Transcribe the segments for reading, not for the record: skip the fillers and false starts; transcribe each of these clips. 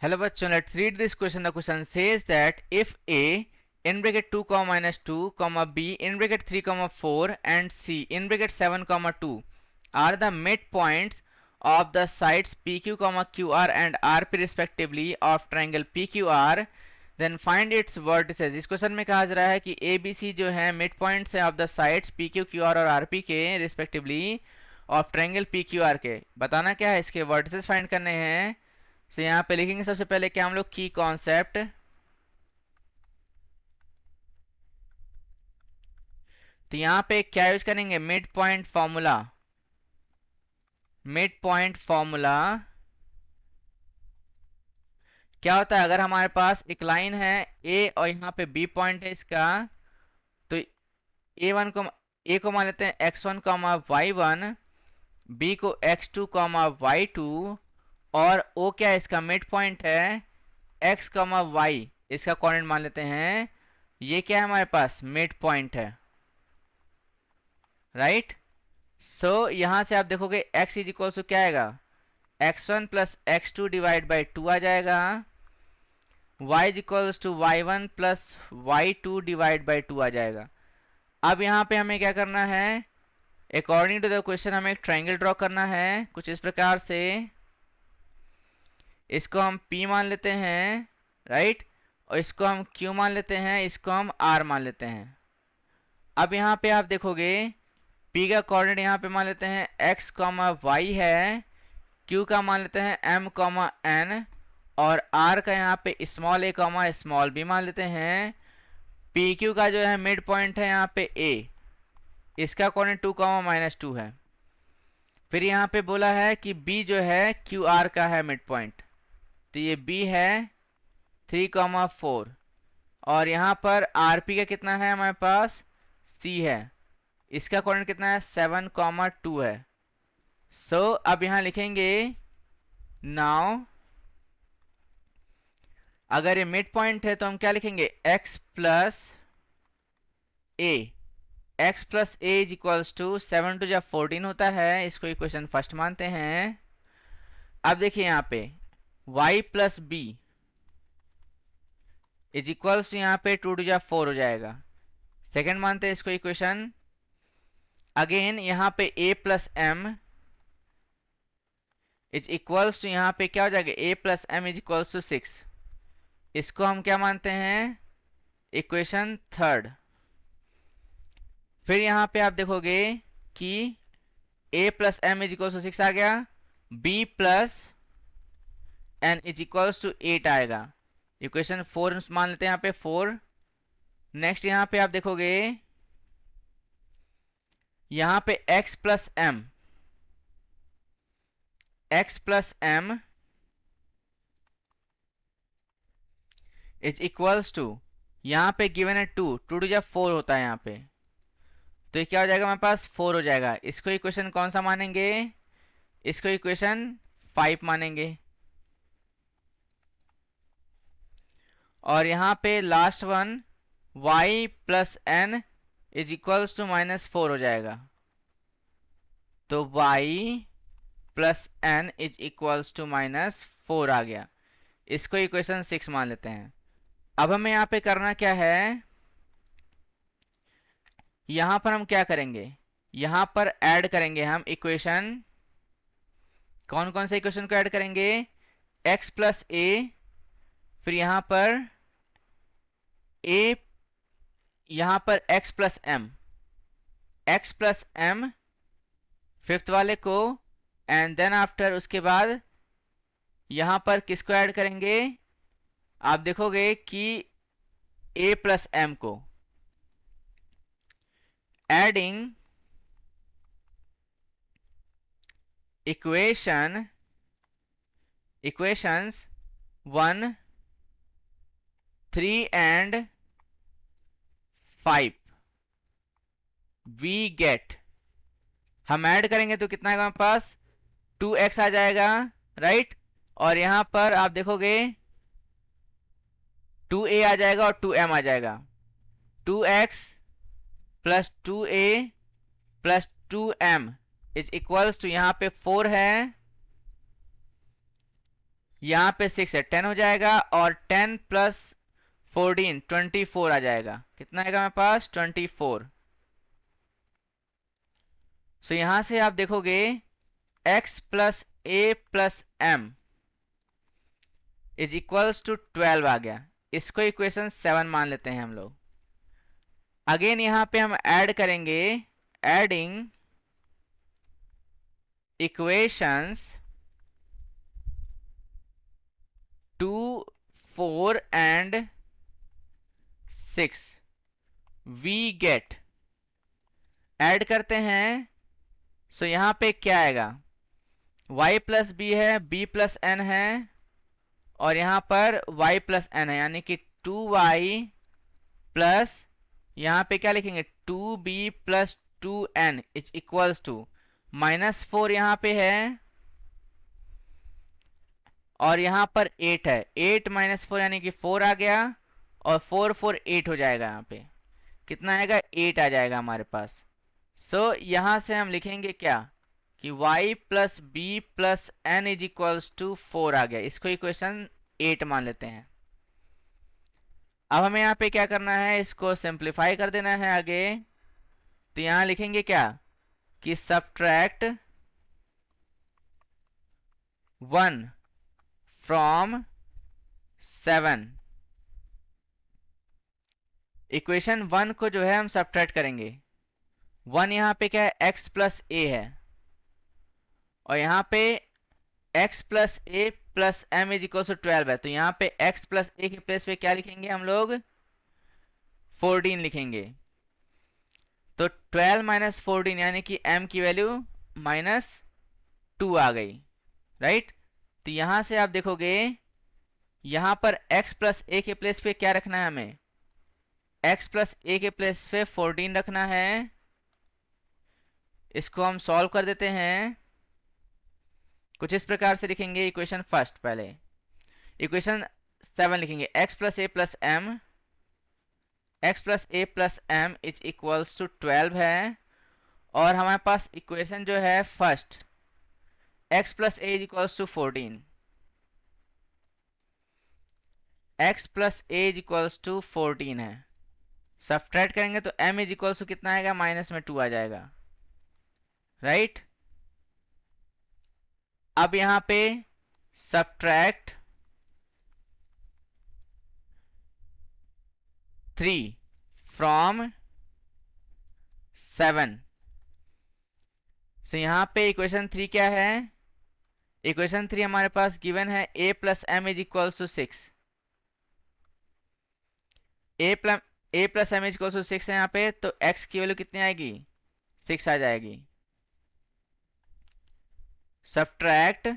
Hello bachon, let's read this question. The question says that if A in bracket 2 comma minus 2 comma B in bracket 3 comma 4 and C in bracket 7 comma 2 are the midpoints of the sides PQ comma QR and RP respectively of triangle PQR, then find its vertices. इस question में कहा जा रहा है कि ABC जो है mid points है of the sides PQ QR और RP के रिस्पेक्टिवली ऑफ ट्रायंगल PQR के। बताना क्या है, इसके वर्टिसेस फाइंड करने हैं। तो यहाँ पे लिखेंगे सबसे पहले क्या हम लोग की कॉन्सेप्ट। तो यहाँ पे क्या यूज करेंगे, mid point formula. Mid point formula क्या होता है, अगर हमारे पास एक लाइन है ए और यहाँ पे बी पॉइंट है इसका, तो ए1 को ए को मान लेते हैं x1 कॉमा y1, बी को x2 कॉमा y2 और ओ क्या है इसका मिड पॉइंट है x कॉमा y, इसका कोऑर्डिनेट मान लेते हैं। ये क्या है हमारे पास मिड पॉइंट है, राइट। सो यहां से आप देखोगे x इज इक्वल टू क्या आएगा, x1 plus x2 divide by 2 आ जाएगा, y is equal to y1 plus y2 divide by 2 आ जाएगा। अब यहाँ पे हमें क्या करना है, अकॉर्डिंग टू द क्वेश्चन हमें एक ट्राइंगल ड्रॉ करना है कुछ इस प्रकार से। इसको हम P मान लेते हैं, राइट, और इसको हम Q मान लेते हैं, इसको हम R मान लेते हैं। अब यहाँ पे आप देखोगे P का कोऑर्डिनेट यहाँ पे मान लेते हैं x कॉमा वाई है, Q का मान लेते हैं m कॉमा n और R का यहाँ पे small a comma small b मान लेते हैं। PQ का जो है मिड पॉइंट है यहाँ पे A, इसका कोऑर्डिनेट 2 कॉमा माइनस 2 है। फिर यहाँ पे बोला है कि B जो है QR का है मिड पॉइंट, तो ये B है 3 कॉमा 4 और यहाँ पर RP का कितना है हमारे पास C है, इसका कोऑर्डिनेट कितना है 7 कॉमा 2 है। सो अब यहां लिखेंगे नाउ, अगर ये मिड पॉइंट है तो हम क्या लिखेंगे x plus A, X plus A is equals to 7 two जब 14 होता है, इसको इक्वेशन फर्स्ट मानते हैं। अब देखिए यहाँ पे y plus B is equals to यहाँ पे 2 टू जब 4 हो जाएगा, सेकेंड मानते हैं इसको इक्वेशन। अगेन यहाँ पे a plus M is equals to यहाँ पे क्या हो जाएगा a plus M is equals to 6, इसको हम क्या मानते हैं इक्वेशन थर्ड। फिर यहाँ पे आप देखोगे कि a plus M is equals to 6 आ गया, b plus N is equals to 8 आएगा, इक्वेशन 4 मान लेते हैं यहाँ पे 4। नेक्स्ट यहाँ पे आप देखोगे यहाँ पे x plus M, x plus M is equals to यहाँ पे गिवन है 2 टू जब 4 होता है यहाँ पे, तो ये क्या हो जाएगा हमारे पास 4 हो जाएगा। इसको इक्वेशन कौन सा मानेंगे, इसको इक्वेशन 5 मानेंगे। और यहाँ पे last one y plus N is equals to minus 4 हो जाएगा, तो y plus N is equals to minus 4 आ गया, इसको इक्वेशन 6 मान लेते हैं। अब हमें यहाँ पे करना क्या है, यहां पर हम क्या करेंगे, यहां पर ऐड करेंगे हम इक्वेशन। कौन कौन से इक्वेशन को ऐड करेंगे, x प्लस ए, फिर यहां पर a, यहां पर x plus M, x plus M fifth वाले को, एंड देन आफ्टर उसके बाद यहां पर किसको ऐड करेंगे, आप देखोगे कि a प्लस एम को। Adding equations 1, 3 and 5 we get, हम ऐड करेंगे तो कितना आएगा हमारे पास 2x आ जाएगा, राइट। और यहां पर आप देखोगे 2a आ जाएगा और 2m आ जाएगा, 2x plus 2a plus 2m is equals to यहाँ पे 4 है यहाँ पे 6 है, 10 हो जाएगा, और 10 प्लस 14 24 आ जाएगा। कितना आएगा मेरे पास? 24। सो यहां से आप देखोगे x plus A plus M is equals to 12 आ गया। इसको इक्वेशन 7 मान लेते हैं हम लोग। अगेन यहां पे हम ऐड करेंगे, adding equations 2, 4 and 6 we get, add करते हैं। सो यहां पे क्या आएगा? y प्लस बी है, b प्लस एन है, और यहां पर y प्लस एन है, यानी कि 2y प्लस, यहां पे क्या लिखेंगे? 2b plus 2n is equals to -4 यहां पे है, और यहां पर 8 है। 8 माइनस 4 यानी कि 4 आ गया, और 4 4 8 हो जाएगा। यहाँ पे कितना आएगा? 8 आ जाएगा हमारे पास। सो यहां से हम लिखेंगे क्या कि y plus B plus N is equals to 4 आ गया। इसको इक्वेशन 8 मान लेते हैं। अब हमें यहाँ पे क्या करना है? इसको सिंप्लीफाई कर देना है आगे। तो यहां लिखेंगे क्या कि सब्ट्रैक्ट 1 फ्रॉम 7। इक्वेशन 1 को जो है हम सब्ट्रैक्ट करेंगे। 1 यहाँ पे क्या है? x प्लस ए है, और यहाँ पे x plus A plus M is equal to 12 है। तो यहाँ पे x प्लस ए के प्लेस पे क्या लिखेंगे हम लोग? 14 लिखेंगे। तो 12 माइनस 14 यानी कि m की वैल्यू -2 आ गई, राइट। तो यहां से आप देखोगे, यहां पर x प्लस ए के प्लेस पे क्या रखना है हमें? x प्लस ए के प्लेस पे 14 रखना है। इसको हम सॉल्व कर देते हैं। कुछ इस प्रकार से लिखेंगे इक्वेशन फर्स्ट। पहले इक्वेशन 7 लिखेंगे, x plus A plus M, x plus A plus M is equals to 12 है, और हमारे पास इक्वेशन जो है first, x plus A is equals to 14, x plus A is equals to 14 है। सब्ट्रैक्ट करेंगे तो m इज इक्वल्स टू कितना आएगा? माइनस में 2 आ जाएगा, राइट। अब यहां पे सब्ट्रैक्ट 3 फ्रॉम 7। सो यहां पे इक्वेशन 3 क्या है? इक्वेशन 3 हमारे पास गिवन है a plus M is equals to 6। a plus M is equals to 6 है यहाँ पे, तो x की वैल्यू कितनी आएगी? 6 आ जाएगी। Subtract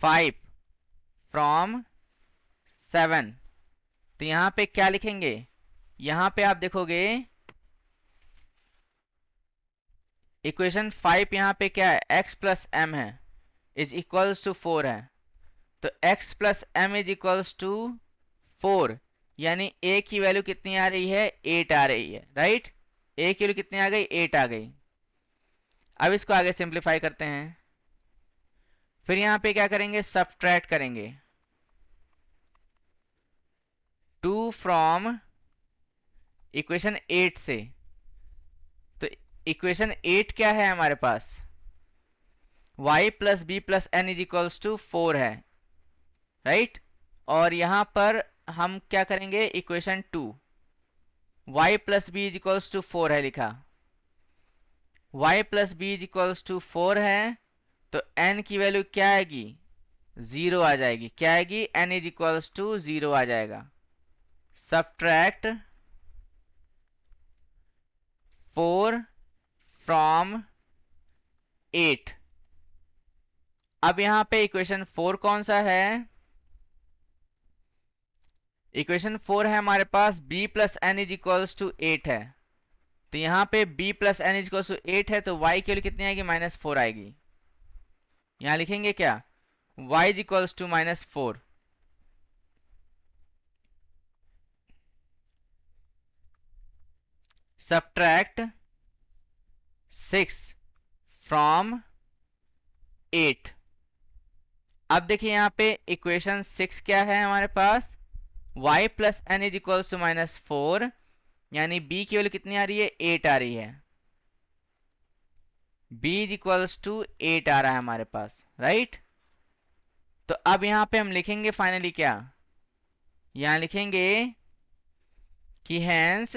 5 from 7। तो यहां पे क्या लिखेंगे? यहां पे आप देखोगे इक्वेशन 5 यहां पे क्या है? x प्लस एम है, इज इक्वल्स टू 4 है। तो x plus M is equals to 4, यानी a की वैल्यू कितनी आ रही है? 8 आ रही है, राइट। a की वैल्यू कितनी आ गई? 8 आ गई। अब इसको आगे सिंप्लीफाई करते हैं। फिर यहां पे क्या करेंगे? सब्ट्रैक्ट करेंगे 2 फ्रॉम इक्वेशन 8 से। तो इक्वेशन 8 क्या है हमारे पास? y plus B plus N is equals to 4 है, राइट। और यहां पर हम क्या करेंगे? Equation 2, y plus B is equals to 4 है लिखा, y plus B is equals to 4 है। तो n की वैल्यू क्या आएगी? 0 आ जाएगी। क्या आएगी? n इज इक्वल्स टू 0 आ जाएगा। Subtract 4 from 8। अब यहां पे इक्वेशन 4 कौन सा है? इक्वेशन 4 है हमारे पास b plus N is equals to 8 है। तो यहां पे b plus N is equals to 8 है, तो y की वैल्यू कितनी आएगी? -4 आएगी। यहां लिखेंगे क्या? y is equals to -4। Subtract 6 from 8। अब देखिए यहाँ पे इक्वेशन 6 क्या है हमारे पास, y plus N is equals to -4, यानी b की वैल्यू कितनी आ रही है, 8 आ रही है। b इज इक्वल्स टू 8 आ रहा है हमारे पास, राइट। तो अब यहाँ पे हम लिखेंगे फाइनली क्या, यहाँ लिखेंगे कि हैंस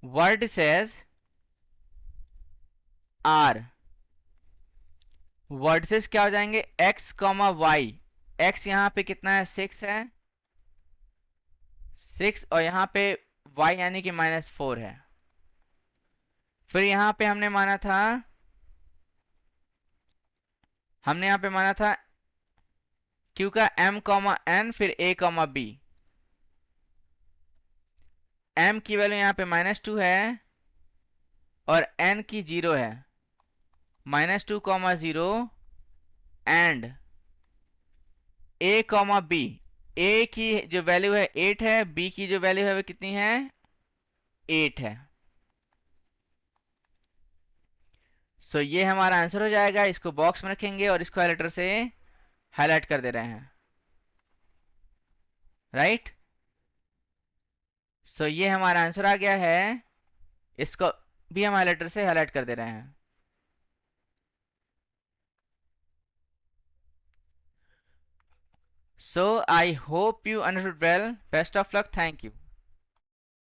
वर्टिसेस आर, वर्टिसेस क्या हो जाएंगे, x, y। x यहाँ पे कितना है, 6 है, 6, और यहाँ पे y यानी कि -4 है। फिर यहाँ पे हमने यहाँ पे माना था q का m, n, फिर a, b। m की वैल्यू यहाँ पे -2 है और n की 0 है, -2, 0, एंड a, b। a की जो वैल्यू है 8 है, b की जो वैल्यू है वो कितनी है, 8 है। सो ये हमारा आंसर हो जाएगा। इसको बॉक्स में रखेंगे और इसको हाइलाइटर से हाईलाइट कर दे रहे हैं, राइट। सो ये हमारा आंसर आ गया है, इसको भी हम हाइलाइटर से हाईलाइट कर दे रहे हैं। So I hope you understood well. Best of luck. Thank you.